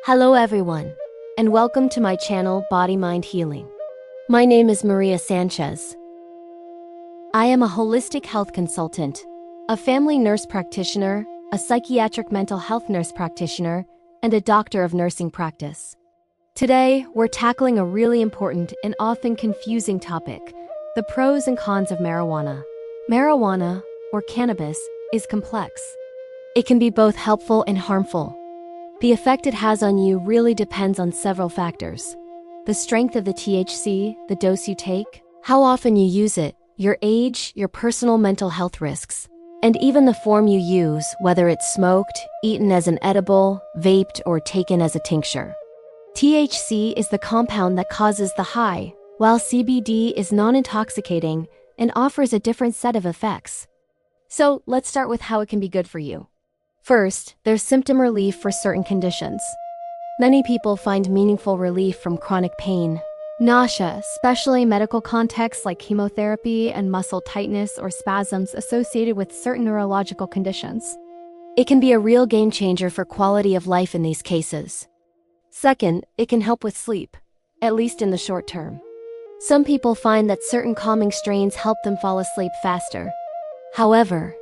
Hello everyone, and welcome to my channel Body Mind Healing. My name is Maria Sanchez. I am a holistic health consultant, a family nurse practitioner, a psychiatric mental health nurse practitioner, and a doctor of nursing practice. Today, we're tackling a really important and often confusing topic, the pros and cons of marijuana. Marijuana, or cannabis, is complex. It can be both helpful and harmful. The effect it has on you really depends on several factors. The strength of the THC, the dose you take, how often you use it, your age, your personal mental health risks, and even the form you use, whether it's smoked, eaten as an edible, vaped, or taken as a tincture. THC is the compound that causes the high, while CBD is non-intoxicating and offers a different set of effects. So let's start with how it can be good for you. First, there's symptom relief for certain conditions. Many people find meaningful relief from chronic pain, nausea, especially in medical contexts like chemotherapy and muscle tightness or spasms associated with certain neurological conditions. It can be a real game changer for quality of life in these cases. Second, it can help with sleep, at least in the short term. Some people find that certain calming strains help them fall asleep faster. However,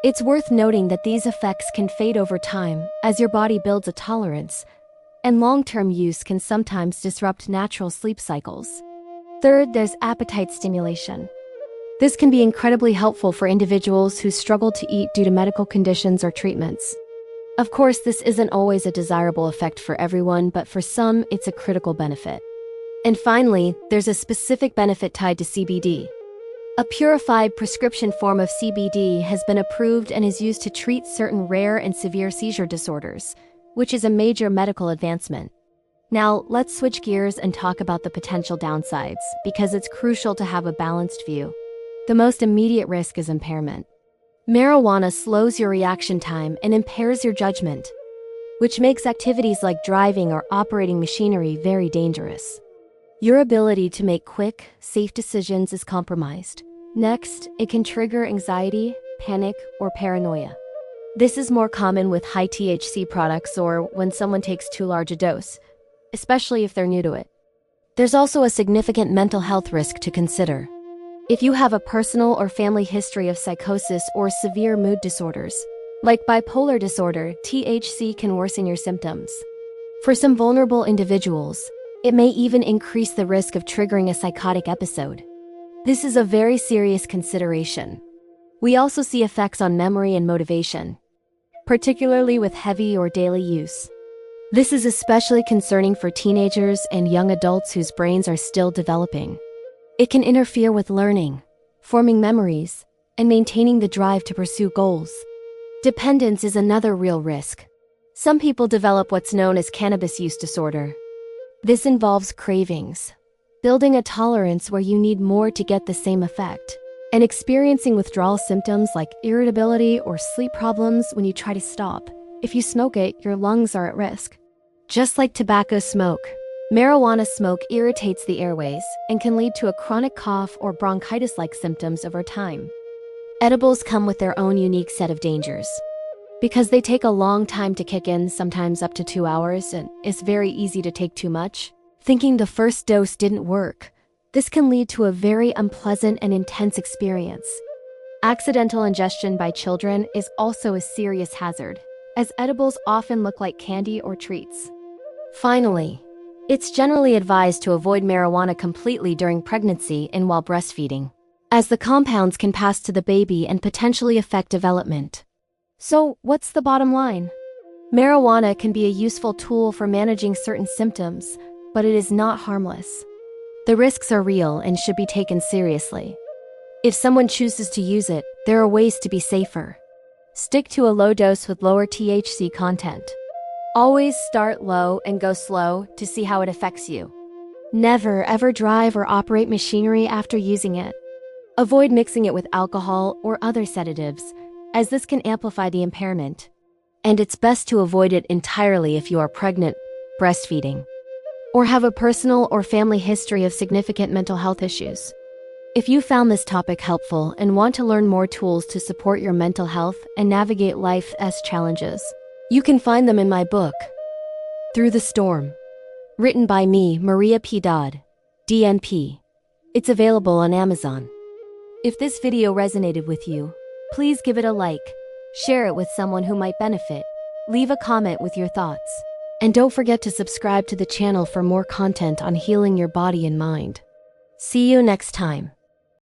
it's worth noting that these effects can fade over time as your body builds a tolerance, and long-term use can sometimes disrupt natural sleep cycles. Third, there's appetite stimulation. This can be incredibly helpful for individuals who struggle to eat due to medical conditions or treatments. Of course, this isn't always a desirable effect for everyone, but for some, it's a critical benefit. And finally, there's a specific benefit tied to CBD. A purified prescription form of CBD has been approved and is used to treat certain rare and severe seizure disorders, which is a major medical advancement. Now, let's switch gears and talk about the potential downsides, because it's crucial to have a balanced view. The most immediate risk is impairment. Marijuana slows your reaction time and impairs your judgment, which makes activities like driving or operating machinery very dangerous. Your ability to make quick, safe decisions is compromised. Next, it can trigger anxiety, panic, or paranoia. This is more common with high THC products or when someone takes too large a dose, especially if they're new to it. There's also a significant mental health risk to consider. If you have a personal or family history of psychosis or severe mood disorders, like bipolar disorder, THC can worsen your symptoms. For some vulnerable individuals, it may even increase the risk of triggering a psychotic episode. This is a very serious consideration. We also see effects on memory and motivation, particularly with heavy or daily use. This is especially concerning for teenagers and young adults whose brains are still developing. It can interfere with learning, forming memories, and maintaining the drive to pursue goals. Dependence is another real risk. Some people develop what's known as cannabis use disorder. This involves cravings, building a tolerance where you need more to get the same effect, and experiencing withdrawal symptoms like irritability or sleep problems when you try to stop. If you smoke it, your lungs are at risk. Just like tobacco smoke, marijuana smoke irritates the airways and can lead to a chronic cough or bronchitis-like symptoms over time. Edibles come with their own unique set of dangers. Because they take a long time to kick in, sometimes up to 2 hours, and it's very easy to take too much, thinking the first dose didn't work. This can lead to a very unpleasant and intense experience. Accidental ingestion by children is also a serious hazard, as edibles often look like candy or treats. Finally, it's generally advised to avoid marijuana completely during pregnancy and while breastfeeding, as the compounds can pass to the baby and potentially affect development. So, what's the bottom line? Marijuana can be a useful tool for managing certain symptoms, but it is not harmless. The risks are real and should be taken seriously. If someone chooses to use it, there are ways to be safer. Stick to a low dose with lower THC content. Always start low and go slow to see how it affects you. Never ever drive or operate machinery after using it. Avoid mixing it with alcohol or other sedatives, as this can amplify the impairment. And it's best to avoid it entirely if you are pregnant, breastfeeding, or have a personal or family history of significant mental health issues. If you found this topic helpful and want to learn more tools to support your mental health and navigate life's challenges, you can find them in my book, Through the Storm. Written by me, Maria P. Dodd, DNP. It's available on Amazon. If this video resonated with you, please give it a like, share it with someone who might benefit, leave a comment with your thoughts, and don't forget to subscribe to the channel for more content on healing your body and mind. See you next time.